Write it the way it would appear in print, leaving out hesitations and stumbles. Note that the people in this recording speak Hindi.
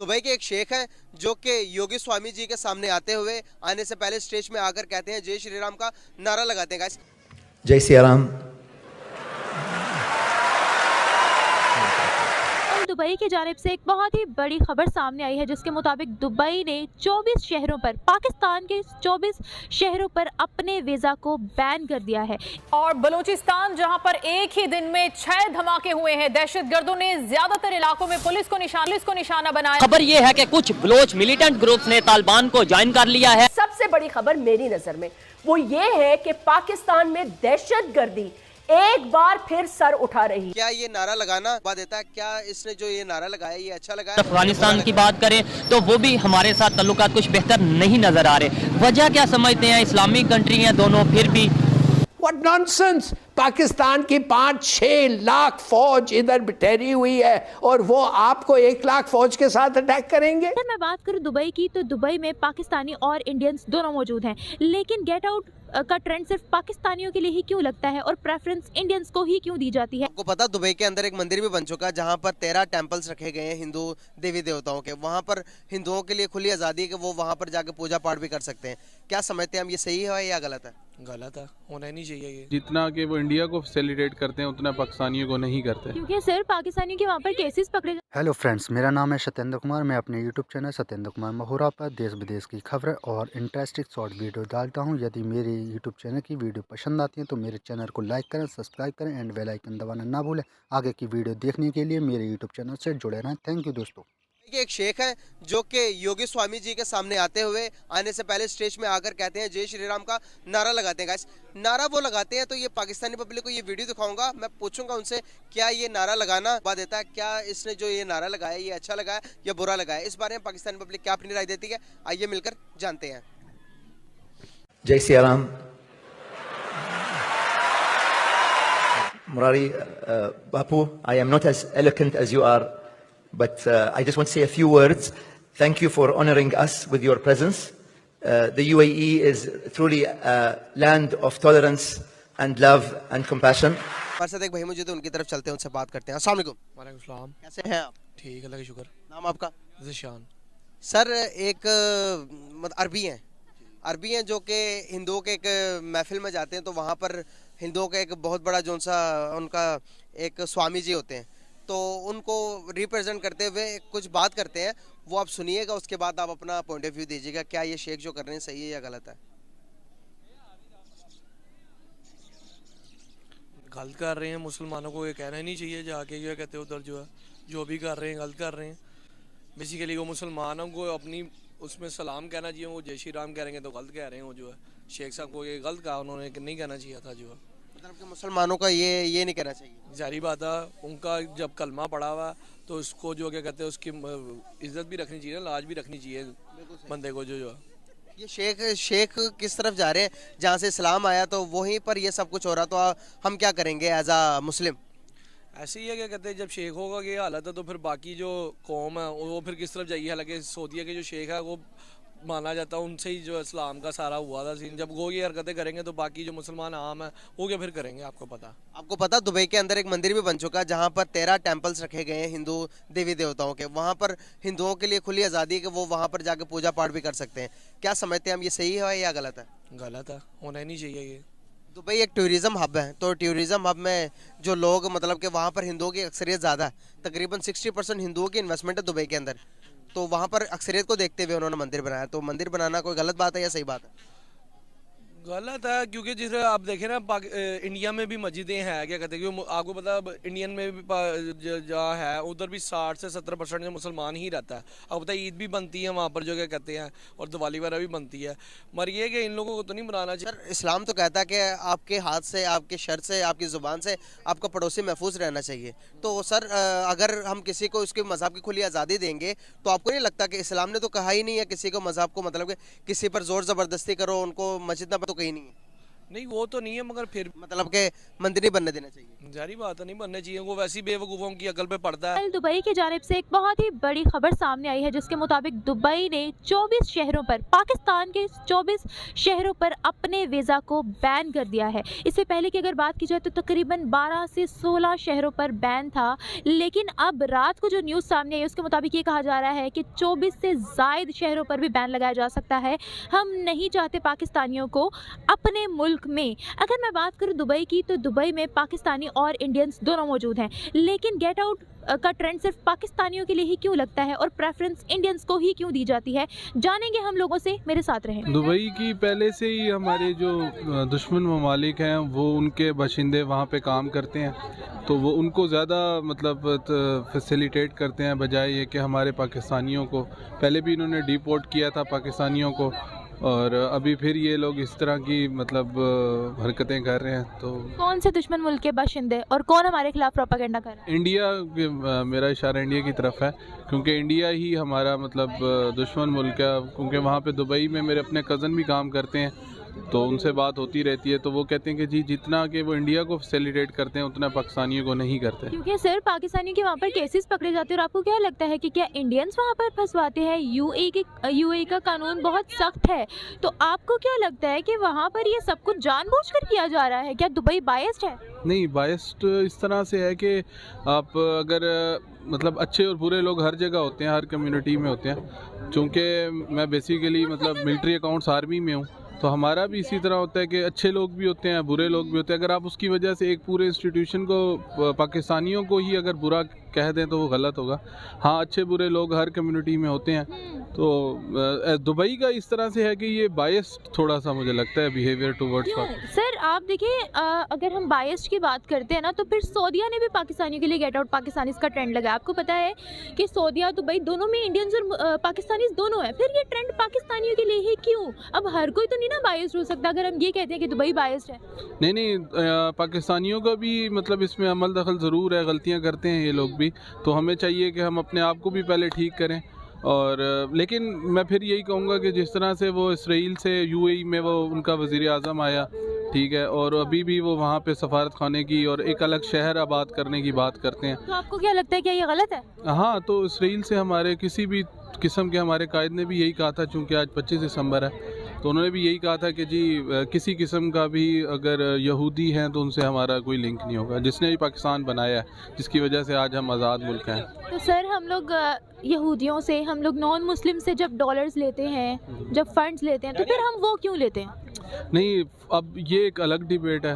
दुबई के एक शेख हैं जो कि योगी स्वामी जी के सामने आने से पहले स्टेज में आकर कहते हैं जय श्री राम का नारा लगाते हैं गाइस। जय सिया राम। दुबई की जानिब से एक बहुत ही बड़ी खबर सामने आई है जिसके मुताबिक दुबई ने 24 शहरों पर, पाकिस्तान के 24 शहरों पर अपने वीजा को बैन कर दिया है। और बलूचिस्तान जहां पर एक ही दिन में 6 धमाके हुए हैं, दहशतगर्दों ने ज्यादातर इलाकों में पुलिस को निशाना बनाया। खबर यह है कि कुछ बलोच मिलिटेंट ग्रुप्स ने तालिबान को ज्वाइन कर लिया है। सबसे बड़ी खबर मेरी नजर में वो ये है कि पाकिस्तान में दहशतगर्दी एक बार फिर सर उठा रही। क्या ये नारा लगाना बात देता है? क्या इसने जो ये नारा लगाया ये अच्छा लगा? अफगानिस्तान की बात करें तो वो भी हमारे साथ ताल्लुकात कुछ बेहतर नहीं नजर आ रहे। वजह क्या समझते हैं? इस्लामिक कंट्री हैं दोनों, फिर भी What nonsense! पाकिस्तान की 5-6 लाख फौज इधर ठहरी हुई है और वो आपको 1 लाख फौज के साथ अटैक करेंगे। अगर मैं बात करूं दुबई की तो दुबई में पाकिस्तानी और इंडियंस दोनों मौजूद हैं, लेकिन गेट आउट का ट्रेंड सिर्फ पाकिस्तानियों के लिए ही क्यों लगता है और प्रेफरेंस इंडियंस को ही क्यों दी जाती है? आपको पता दुबई के अंदर एक मंदिर भी बन चुका है जहां पर 13 टेम्पल्स रखे गए हैं हिंदू देवी देवताओं के। वहां पर हिंदुओं के लिए खुली आज़ादी है कि वो वहां पर जाके पूजा पाठ भी कर सकते हैं। क्या समझते हैं हम, ये सही है या गलत है? गलत है, होना ही नहीं चाहिए ये। जितना कि वो इंडिया को सेलिब्रेट करते हैं उतना पाकिस्तानियों को नहीं करते, क्योंकि सिर्फ पाकिस्तानियों के वहाँ पर केसेस पकड़े। हेलो फ्रेंड्स, मेरा नाम है सत्येंद्र कुमार। मैं अपने यूट्यूब चैनल सत्येंद्र कुमार महुरा पर देश विदेश की खबरें और इंटरेस्टिंग शॉर्ट वीडियो डालता हूं। यदि मेरी यूट्यूब चैनल की वीडियो पसंद आती है तो मेरे चैनल को लाइक करें, सब्सक्राइब करें एंड बेल आइकन दबाना ना भूलें। आगे की वीडियो देखने के लिए मेरे यूट्यूब चैनल से जुड़े रहें। थैंक यू दोस्तों। एक शेख हैं जो कि योगी स्वामी जी के सामने आने से पहले स्टेज में आकर कहते हैं जय श्री राम का नारा लगाते हैं गाइस। नारा वो लगाते हैं तो ये पाकिस्तानी पब्लिक को ये वीडियो दिखाऊंगा, मैं पूछूंगा उनसे क्या ये नारा लगाना बात देता है? क्या इसने जो ये नारा लगाया ये अच्छा लगा है या बुरा लगा है? इस बारे में पाकिस्तानी पब्लिक क्या अपनी राय देती है, आइए मिलकर जानते हैं। जय Siya Ram. Murari, Bapu, I am not as eloquent as you are, but I just want to say a few words. Thank you for honoring us with your presence. The UAE is truly a land of tolerance and love and compassion. पार्षद एक भाई मुझे तो उनकी तरफ चलते हैं, उनसे बात करते हैं। अस्सलाम वालेकुम। वालेकुम सलाम। कैसे हैं आप? ठीक है, अल्लाह का शुक्र। नाम आपका? ज़िशान। सर एक अरबी हैं जो कि हिंदुओं के एक महफिल में जाते हैं तो वहाँ पर हिंदुओं का एक बहुत बड़ा जो सा उनका एक स्वामी जी होते हैं, तो उनको रिप्रेजेंट करते हुए कुछ बात करते हैं, वो आप सुनिएगा, उसके बाद आप अपना पॉइंट ऑफ व्यू दीजिएगा क्या ये शेख जो कर रहे हैं सही है या गलत है। गलत कर रहे हैं, मुसलमानों को ये कहना ही नहीं चाहिए जाके ये कहते उधर जो भी कर रहे हैं गलत कर रहे हैं। बेसिकली वो मुसलमानों को अपनी उसमें सलाम कहना चाहिए, वो जय श्री राम कहेंगे तो गलत कह रहे हैं। वो जो है शेख साहब को ये गलत कहा, उन्होंने नहीं कहना चाहिए था। जो है मतलब कि मुसलमानों का ये नहीं कहना चाहिए। जारी बात है, उनका जब कलमा पड़ा हुआ तो उसको जो क्या कहते हैं उसकी इज्जत भी रखनी चाहिए, लाज भी रखनी चाहिए बंदे को। जो है ये शेख किस तरफ जा रहे हैं? जहाँ से इस्लाम आया तो वहीं पर ये सब कुछ हो रहा, तो हम क्या करेंगे एज आ मुस्लिम? ऐसे ही है, क्या कहते हैं जब शेख होगा ये हालत है तो फिर बाकी जो कौम है वो फिर किस तरफ जाइए। हालांकि सऊदीया के जो शेख है वो माना जाता है उनसे ही जो इस्लाम का सारा हुआ था सीन। जब वो ये हरकतें करेंगे तो बाकी जो मुसलमान आम है वो क्या फिर करेंगे? आपको पता दुबई के अंदर एक मंदिर भी बन चुका है जहाँ पर 13 टेम्पल्स रखे गए हैं हिंदू देवी देवताओं के। वहाँ पर हिंदुओं के लिए खुली आज़ादी है कि वो वहाँ पर जाके पूजा पाठ भी कर सकते हैं। क्या समझते हैं हम, ये सही है या गलत है? गलत है, होना ही नहीं चाहिए ये। दुबई एक टूरिज्म हब है, तो टूरिज्म हब में जो लोग मतलब कि वहाँ पर हिंदुओं की अक्सरियत ज़्यादा है, तकरीबन 60% हिंदुओं की इन्वेस्टमेंट है दुबई के अंदर, तो वहाँ पर अक्सरियत को देखते हुए उन्होंने मंदिर बनाया। तो मंदिर बनाना कोई गलत बात है या सही बात है? गलत है, क्योंकि जिसे आप देखें ना इंडिया में भी मस्जिदें हैं, क्या कहते हैं आपको पता है इंडियन में भी जहाँ है उधर भी 60 से 70% जो मुसलमान ही रहता है। अब पता है ईद भी बनती है वहाँ पर जो क्या कहते हैं, और दिवाली वगैरह भी बनती है, मगर ये कि इन लोगों को तो नहीं बनाना चाहिए। सर इस्लाम तो कहता है कि आपके हाथ से, आपके शर से, आपकी ज़ुबान से आपका पड़ोसी महफूज रहना चाहिए। तो सर अगर हम किसी को उसके मज़हब की खुली आज़ादी देंगे तो आपको नहीं लगता कि इस्लाम ने तो कहा ही नहीं है किसी को मज़हब को मतलब कि किसी पर ज़ोर ज़बरदस्ती करो, उनको मस्जिद ना तो कहीं नहीं है? नहीं वो तो नहीं है, मगर फिर मतलब के मंत्री नहीं बनने देना चाहिए। जारी बात है नहीं बनने चाहिए, वो वैसी बेवकूफ़ों की अकल पे पड़ता है। कल दुबई की जानिब से एक बहुत ही बड़ी खबर सामने आई है जिसके मुताबिक दुबई ने 24 शहरों पर, पाकिस्तान के 24 शहरों पर अपने वीज़ा को बैन कर दिया है। इससे पहले की अगर बात की जाए तो तकरीबन 12 से 16 शहरों पर बैन था, लेकिन अब रात को जो न्यूज़ सामने आई उसके मुताबिक ये कहा जा रहा है कि 24 से ज़ायद शहरों पर भी बैन लगाया जा सकता है। हम नहीं चाहते पाकिस्तानियों को अपने मुल्क में। अगर मैं बात करूं दुबई की, तो दुबई में पाकिस्तानी और इंडियंस दोनों मौजूद हैं, लेकिन गेट आउट का ट्रेंड सिर्फ पाकिस्तानियों के लिए ही क्यों लगता है और प्रेफरेंस इंडियंस को ही क्यों दी जाती है, जानेंगे हम लोगों से, मेरे साथ रहें। दुबई की पहले से ही हमारे जो दुश्मन ममालिक हैं वो उनके बाशिंदे वहाँ पे काम करते हैं, तो वो उनको ज़्यादा मतलब फैसिलिटेट करते हैं बजाय ये कि हमारे पाकिस्तानियों को। पहले भी इन्होंने डिपोर्ट किया था पाकिस्तानियों को, और अभी फिर ये लोग इस तरह की मतलब हरकतें कर रहे हैं। तो कौन से दुश्मन मुल्क के बाशिंदे और कौन हमारे खिलाफ प्रोपेगेंडा कर रहा है? इंडिया, मेरा इशारा इंडिया की तरफ है, क्योंकि इंडिया ही हमारा मतलब दुश्मन मुल्क है। क्योंकि वहाँ पे दुबई में मेरे अपने कज़न भी काम करते हैं, तो उनसे बात होती रहती है, तो वो कहते हैं कि जी जितना कि वो इंडिया को फैसिलिटेट करते हैं उतना पाकिस्तानियों को नहीं करते। क्योंकि सिर्फ पाकिस्तानियों के वहाँ पर केसेस पकड़े जाते हैं। और आपको क्या लगता है कि क्या इंडियंस वहाँ पर फंसवाते हैं? यूएई का कानून बहुत सख्त है, तो आपको क्या लगता है कि वहाँ पर ये सब कुछ जानबूझकर किया जा रहा है? क्या दुबई बायस्ड है? नहीं, बायस्ड इस तरह से है कि आप अगर मतलब अच्छे और बुरे लोग हर जगह होते हैं, हर कम्युनिटी में होते हैं। चूँकि मैं बेसिकली मतलब मिलिट्री अकाउंट्स आर्मी में हूँ, तो हमारा भी इसी तरह होता है कि अच्छे लोग भी होते हैं, बुरे लोग भी होते हैं। अगर आप उसकी वजह से एक पूरे इंस्टीट्यूशन को, पाकिस्तानियों को ही अगर बुरा कह दें तो वो गलत होगा। हाँ, अच्छे बुरे लोग हर कम्युनिटी में होते हैं। तो दुबई का इस तरह से है कि ये बायस्ड थोड़ा सा मुझे लगता है बिहेवियर टुवर्ड्स। सर आप देखिए, अगर हम बायस्ड की बात करते हैं ना, तो फिर सऊदीया ने भी पाकिस्तानियों के लिए गेट आउट पाकिस्तानीज़ का ट्रेंड लगाया। आपको पता है कि सऊदीया दुबई दोनों में इंडियंस और पाकिस्तानीज़ दोनों है, फिर ये ट्रेंड पाकिस्तानियों के लिए ही क्यों? अब हर कोई तो नहीं ना बायस्ड हो सकता अगर हम ये कहते हैं कि दुबई बायस्ड है। नहीं, पाकिस्तानियों का भी मतलब इसमें अमल दखल ज़रूर है, गलतियाँ करते हैं ये लोग भी, तो हमें चाहिए कि हम अपने आप को भी पहले ठीक करें। और लेकिन मैं फिर यही कहूँगा कि जिस तरह से वो इसराइल से यूएई में वो उनका वज़ीर आज़म आया, ठीक है, और अभी भी वो वहाँ पे सफारत खाने की और एक अलग शहर आबाद करने की बात करते हैं, तो आपको क्या लगता है क्या ये गलत है? हाँ, तो इसराइल से हमारे किसी भी किस्म के, हमारे कायद ने भी यही कहा था, चूँकि आज 25 दिसंबर है, तो उन्होंने भी यही कहा था कि जी किसी किस्म का भी अगर यहूदी हैं तो उनसे हमारा कोई लिंक नहीं होगा, जिसने भी पाकिस्तान बनाया है, जिसकी वजह से आज हम आज़ाद मुल्क हैं। तो सर हम लोग यहूदियों से, हम लोग नॉन मुस्लिम से जब डॉलर्स लेते हैं, जब फंड्स लेते हैं, तो फिर हम वो क्यों लेते हैं? नहीं, अब ये एक अलग डिबेट है।